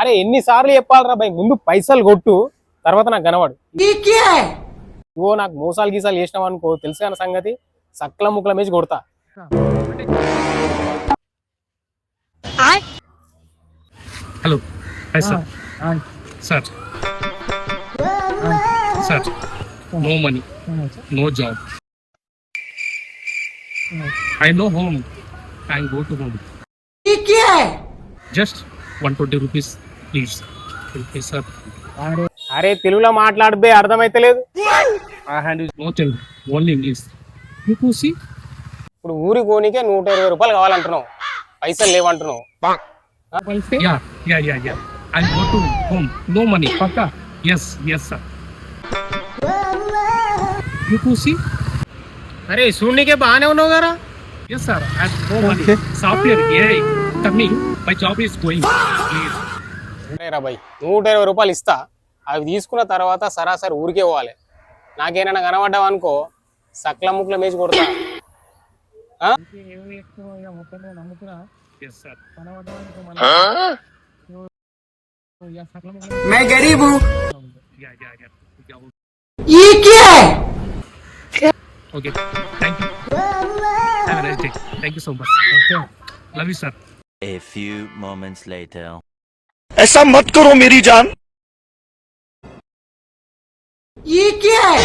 అరే ఎన్నిసార్లు చెప్పాలరా భయ్, ముందు పైసలు కొట్టు, తర్వాత నాకు కనవాడు. ఇవో నాకు మోసాలు గీసాలు చేసినావు అనుకో, తెలుసు అన్న సంగతి, సక్కల ముక్కల మేసి కొడతా. Hello hi sir. Sir sir, no money, no job. I no home, I go to home. Just 120 rupees please. Okay sir. అరే తెలుగులో మాట్లాడితే అర్థమైతలేదు. No Telugu, only English. You see. ఇప్పుడు ఊరి కోనికే 120 రూపాయలు కావాలంటున్నావు, పైసలు లేవంటున్నావు. Ya ya ya ya, I go to home, no money. పక్కా? Yes yes sir. You see. అరే చూడనికే బాగానే ఉన్నావు కదా. Yes sir, I have no money. Software AI coming. My job is going. Please. రా భయ్, 120 రూపాయలు ఇస్తా, అవి తీసుకున్న తర్వాత సరాసరి ఊరికే పోవాలి. నాకేమైనా కనబడ్డావు అనుకో, సక్ల ముక్కల మేసి కొడతా. Yes sir. मैं गरीब हूँ. Yeah yeah yeah. ये क्या है? Okay. Thank you. Have a nice day. Thank you so much. Okay. Love you sir. A few moments later. ऐसा मत करो मेरी जान. ये क्या है?